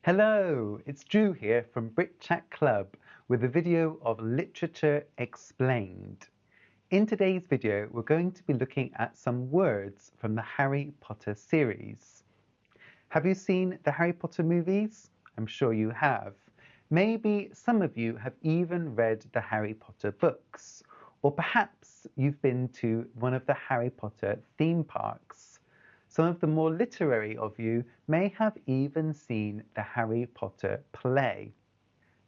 Hello, it's Drew here from Brit Chat Club with a video of Literature Explained. In today's video, we're going to be looking at some words from the Harry Potter series. Have you seen the Harry Potter movies? I'm sure you have. Maybe some of you have even read the Harry Potter books, or perhaps you've been to one of the Harry Potter theme parks. Some of the more literary of you may have even seen the Harry Potter play.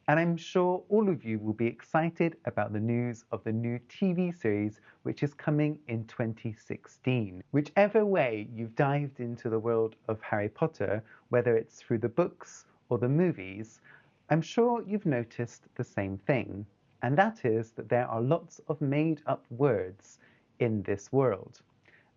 And I'm sure all of you will be excited about the news of the new TV series which is coming in 2016. Whichever way you've dived into the world of Harry Potter, whether it's through the books or the movies, I'm sure you've noticed the same thing. And that is that there are lots of made-up words in this world.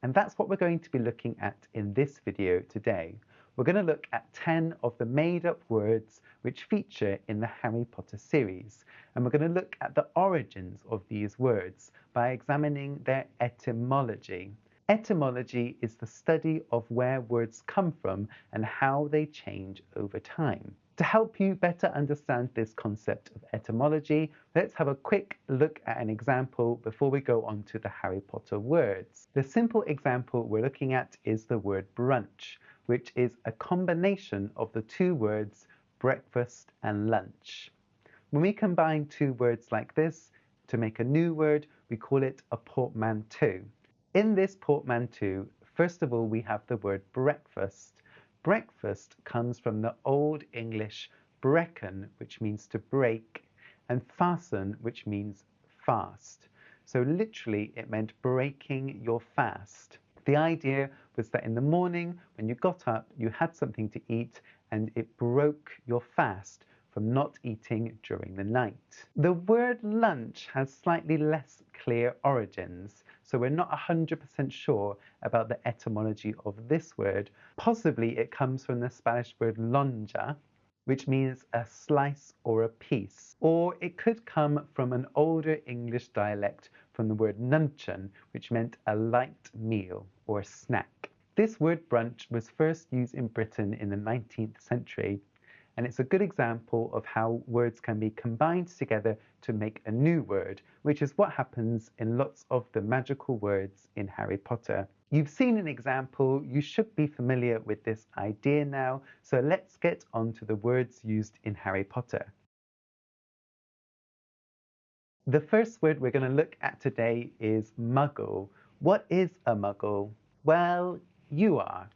And that's what we're going to be looking at in this video today. We're going to look at 10 of the made-up words which feature in the Harry Potter series. And we're going to look at the origins of these words by examining their etymology. Etymology is the study of where words come from and how they change over time. To help you better understand this concept of etymology, let's have a quick look at an example before we go on to the Harry Potter words. The simple example we're looking at is the word brunch, which is a combination of the two words breakfast and lunch. When we combine two words like this to make a new word, we call it a portmanteau. In this portmanteau, first of all, we have the word breakfast. Breakfast comes from the Old English brecken, which means to break, and fasten, which means fast. So literally, it meant breaking your fast. The idea was that in the morning, when you got up, you had something to eat, and it broke your fast from not eating during the night. The word lunch has slightly less clear origins, so we're not 100% sure about the etymology of this word. Possibly it comes from the Spanish word lonja, which means a slice or a piece. Or it could come from an older English dialect from the word nuncheon, which meant a light meal or a snack. This word brunch was first used in Britain in the 19th century, and it's a good example of how words can be combined together to make a new word, which is what happens in lots of the magical words in Harry Potter. You've seen an example, you should be familiar with this idea now, so let's get on to the words used in Harry Potter. The first word we're going to look at today is Muggle. What is a Muggle? Well, you are.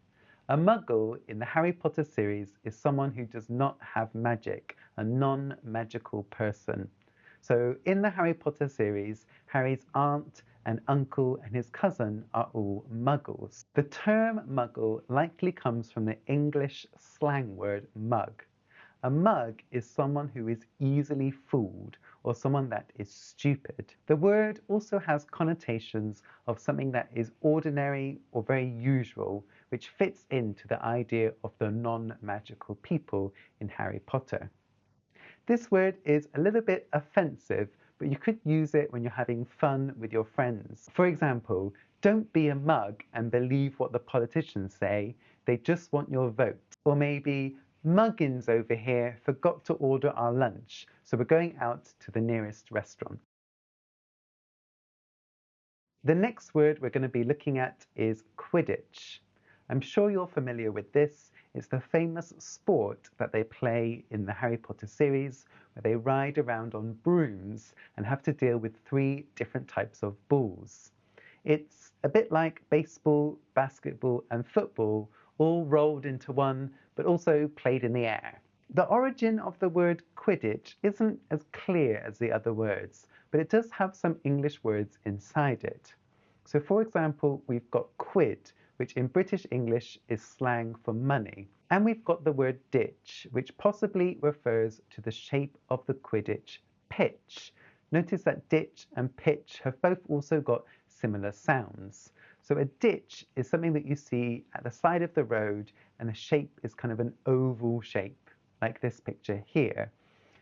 A Muggle in the Harry Potter series is someone who does not have magic, a non-magical person. So in the Harry Potter series, Harry's aunt and uncle and his cousin are all Muggles. The term Muggle likely comes from the English slang word mug. A mug is someone who is easily fooled or someone that is stupid. The word also has connotations of something that is ordinary or very usual, which fits into the idea of the non-magical people in Harry Potter. This word is a little bit offensive, but you could use it when you're having fun with your friends. For example, don't be a mug and believe what the politicians say, they just want your vote. Or maybe, Muggins over here forgot to order our lunch, so we're going out to the nearest restaurant. The next word we're going to be looking at is Quidditch. I'm sure you're familiar with this. It's the famous sport that they play in the Harry Potter series, where they ride around on brooms and have to deal with 3 different types of balls. It's a bit like baseball, basketball, and football, all rolled into one, but also played in the air. The origin of the word Quidditch isn't as clear as the other words, but it does have some English words inside it. So for example, we've got quid, which in British English is slang for money. And we've got the word ditch, which possibly refers to the shape of the Quidditch pitch. Notice that ditch and pitch have both also got similar sounds. So a ditch is something that you see at the side of the road, and the shape is kind of an oval shape, like this picture here.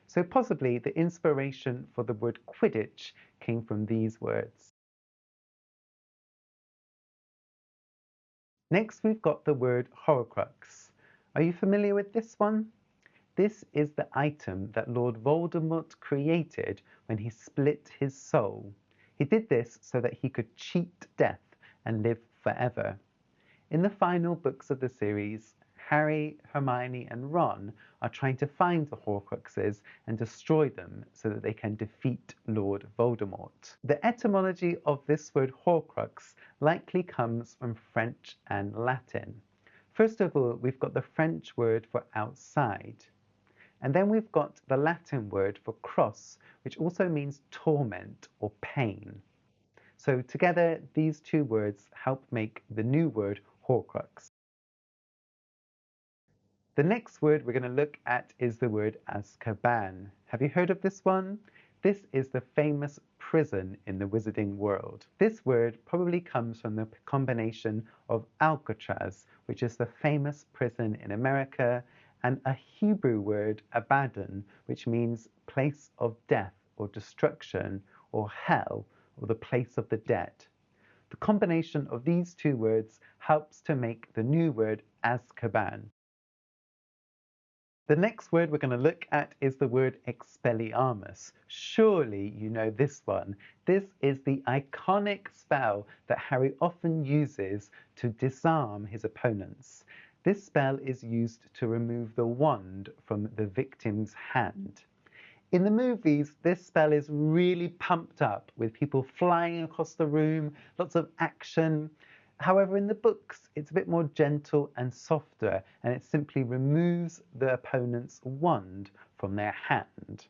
So possibly the inspiration for the word Quidditch came from these words. Next, we've got the word Horcrux. Are you familiar with this one? This is the item that Lord Voldemort created when he split his soul. He did this so that he could cheat death and live forever. In the final books of the series, Harry, Hermione, and Ron are trying to find the Horcruxes and destroy them so that they can defeat Lord Voldemort. The etymology of this word Horcrux likely comes from French and Latin. First of all, we've got the French word for outside. And then we've got the Latin word for cross, which also means torment or pain. So together, these two words help make the new word Horcrux. The next word we're going to look at is the word Azkaban. Have you heard of this one? This is the famous prison in the wizarding world. This word probably comes from the combination of Alcatraz, which is the famous prison in America, and a Hebrew word, Abaddon, which means place of death or destruction, or hell, or the place of the dead. The combination of these two words helps to make the new word Azkaban. The next word we're going to look at is the word Expelliarmus. Surely you know this one. This is the iconic spell that Harry often uses to disarm his opponents. This spell is used to remove the wand from the victim's hand. In the movies, this spell is really pumped up with people flying across the room, lots of action. However, in the books, it's a bit more gentle and softer, and it simply removes the opponent's wand from their hand.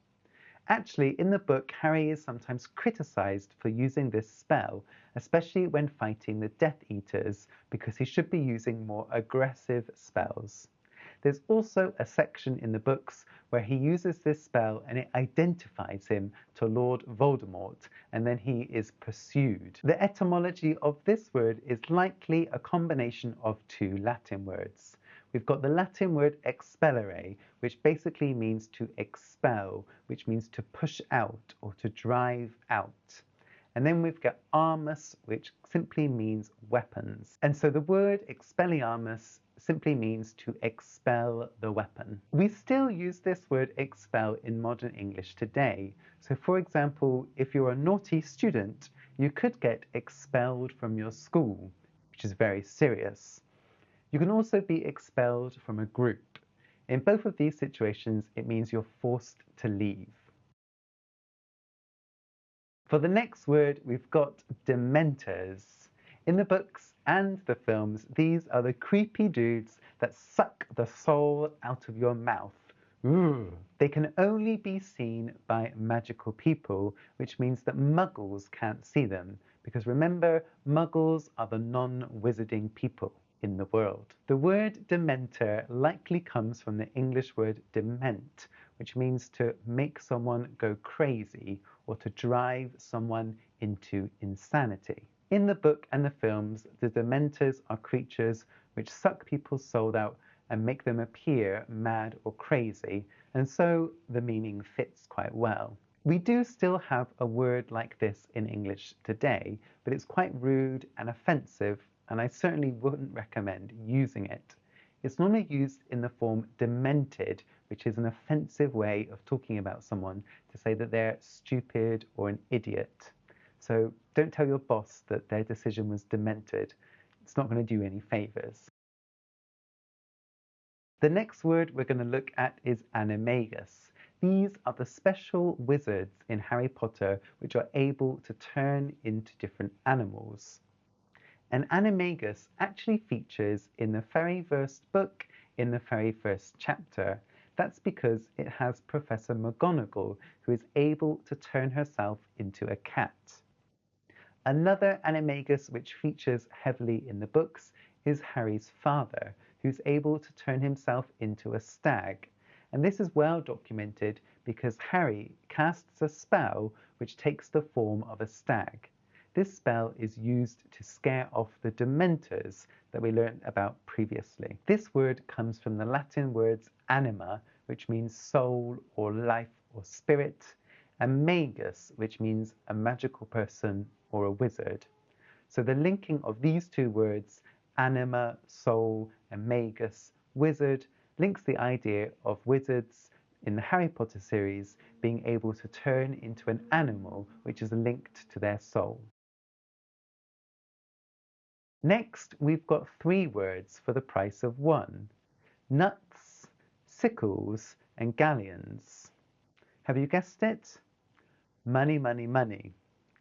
Actually, in the book, Harry is sometimes criticised for using this spell, especially when fighting the Death Eaters, because he should be using more aggressive spells. There's also a section in the books where he uses this spell and it identifies him to Lord Voldemort, and then he is pursued. The etymology of this word is likely a combination of two Latin words. We've got the Latin word expellere, which basically means to expel, which means to push out or to drive out. And then we've got armus, which simply means weapons. And so the word Expelliarmus simply means to expel the weapon. We still use this word expel in modern English today. So for example, if you're a naughty student, you could get expelled from your school, which is very serious. You can also be expelled from a group. In both of these situations, it means you're forced to leave. For the next word, we've got Dementors. In the books and the films, these are the creepy dudes that suck the soul out of your mouth. Ooh. They can only be seen by magical people, which means that Muggles can't see them, because remember, Muggles are the non-wizarding people in the world. The word Dementor likely comes from the English word dement, which means to make someone go crazy or to drive someone into insanity. In the book and the films, the Dementors are creatures which suck people's soul out and make them appear mad or crazy, and so the meaning fits quite well. We do still have a word like this in English today, but it's quite rude and offensive, and I certainly wouldn't recommend using it. It's normally used in the form demented, which is an offensive way of talking about someone to say that they're stupid or an idiot. So don't tell your boss that their decision was demented. It's not going to do any favours. The next word we're going to look at is animagus. These are the special wizards in Harry Potter which are able to turn into different animals. An animagus actually features in the very first book, in the very first chapter. That's because it has Professor McGonagall, who is able to turn herself into a cat. Another animagus which features heavily in the books is Harry's father, who's able to turn himself into a stag. And this is well documented because Harry casts a spell which takes the form of a stag. This spell is used to scare off the Dementors that we learned about previously. This word comes from the Latin words anima, which means soul or life or spirit, and magus, which means a magical person or a wizard. So the linking of these two words, anima, soul, and magus, wizard, links the idea of wizards in the Harry Potter series being able to turn into an animal which is linked to their soul. Next, we've got 3 words for the price of 1. Nuts, sickles, and galleons. Have you guessed it? Money, money, money.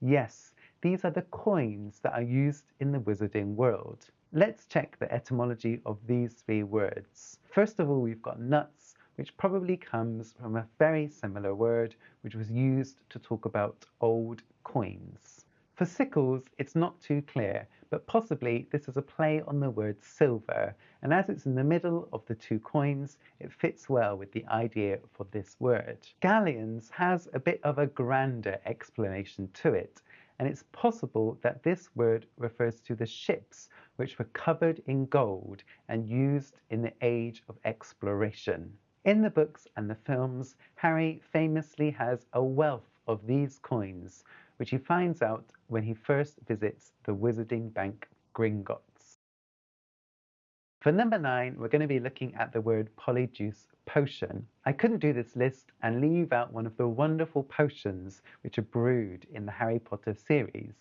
Yes, these are the coins that are used in the wizarding world. Let's check the etymology of these 3 words. First of all, we've got nuts, which probably comes from a very similar word which was used to talk about old coins. For sickles, it's not too clear, but possibly this is a play on the word silver, and as it's in the middle of the 2 coins, it fits well with the idea for this word. Galleons has a bit of a grander explanation to it, and it's possible that this word refers to the ships which were covered in gold and used in the age of exploration. In the books and the films, Harry famously has a wealth of these coins, which he finds out when he first visits the Wizarding Bank Gringotts. For number 9, we're going to be looking at the word Polyjuice potion. I couldn't do this list and leave out one of the wonderful potions which are brewed in the Harry Potter series.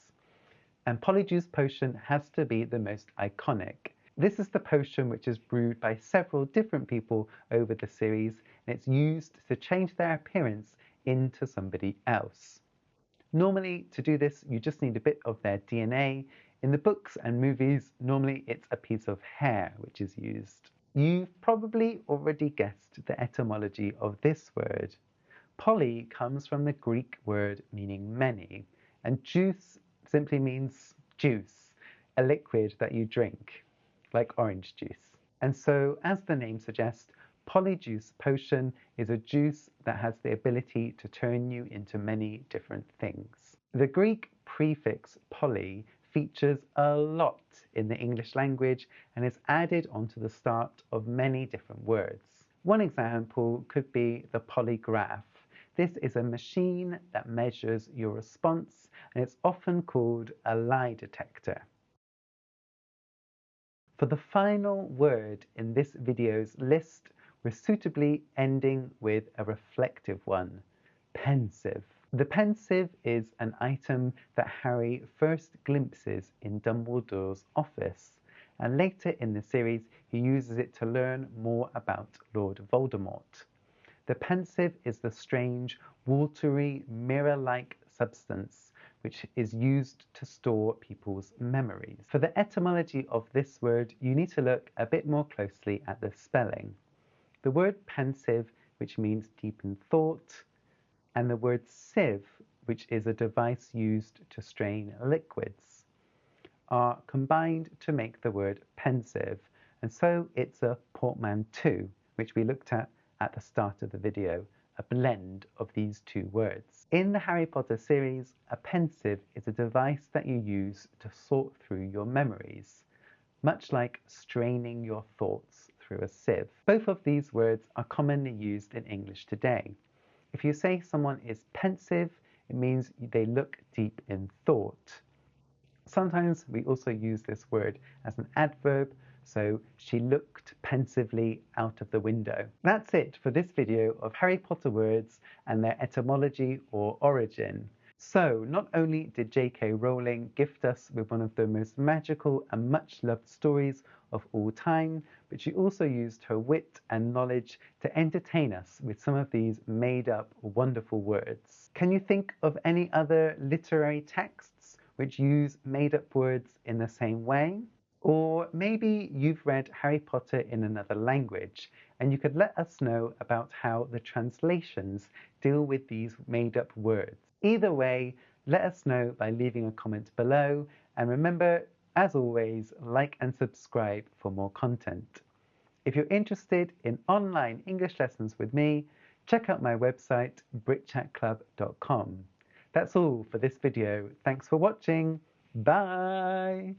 And Polyjuice potion has to be the most iconic. This is the potion which is brewed by several different people over the series, and it's used to change their appearance into somebody else. Normally, to do this, you just need a bit of their DNA. In the books and movies, normally it's a piece of hair which is used. You've probably already guessed the etymology of this word. Poly comes from the Greek word meaning many, and juice simply means juice, a liquid that you drink, like orange juice. And so, as the name suggests, Polyjuice potion is a juice that has the ability to turn you into many different things. The Greek prefix poly features a lot in the English language and is added onto the start of many different words. One example could be the polygraph. This is a machine that measures your response, and it's often called a lie detector. For the final word in this video's list, we're suitably ending with a reflective one, pensive. The pensive is an item that Harry first glimpses in Dumbledore's office, and later in the series he uses it to learn more about Lord Voldemort. The pensive is the strange, watery, mirror-like substance which is used to store people's memories. For the etymology of this word, you need to look a bit more closely at the spelling. The word pensive, which means deep in thought, and the word sieve, which is a device used to strain liquids, are combined to make the word pensive, and so it's a portmanteau, which we looked at the start of the video, a blend of these 2 words. In the Harry Potter series, a pensive is a device that you use to sort through your memories, much like straining your thoughts through a sieve. Both of these words are commonly used in English today. If you say someone is pensive, it means they look deep in thought. Sometimes we also use this word as an adverb, so she looked pensively out of the window. That's it for this video of Harry Potter words and their etymology or origin. So, not only did J.K. Rowling gift us with one of the most magical and much-loved stories of all time, but she also used her wit and knowledge to entertain us with some of these made-up wonderful words. Can you think of any other literary texts which use made-up words in the same way? Or maybe you've read Harry Potter in another language, and you could let us know about how the translations deal with these made-up words. Either way, let us know by leaving a comment below, and remember, as always, like and subscribe for more content. If you're interested in online English lessons with me, check out my website, britchatclub.com. That's all for this video. Thanks for watching. Bye!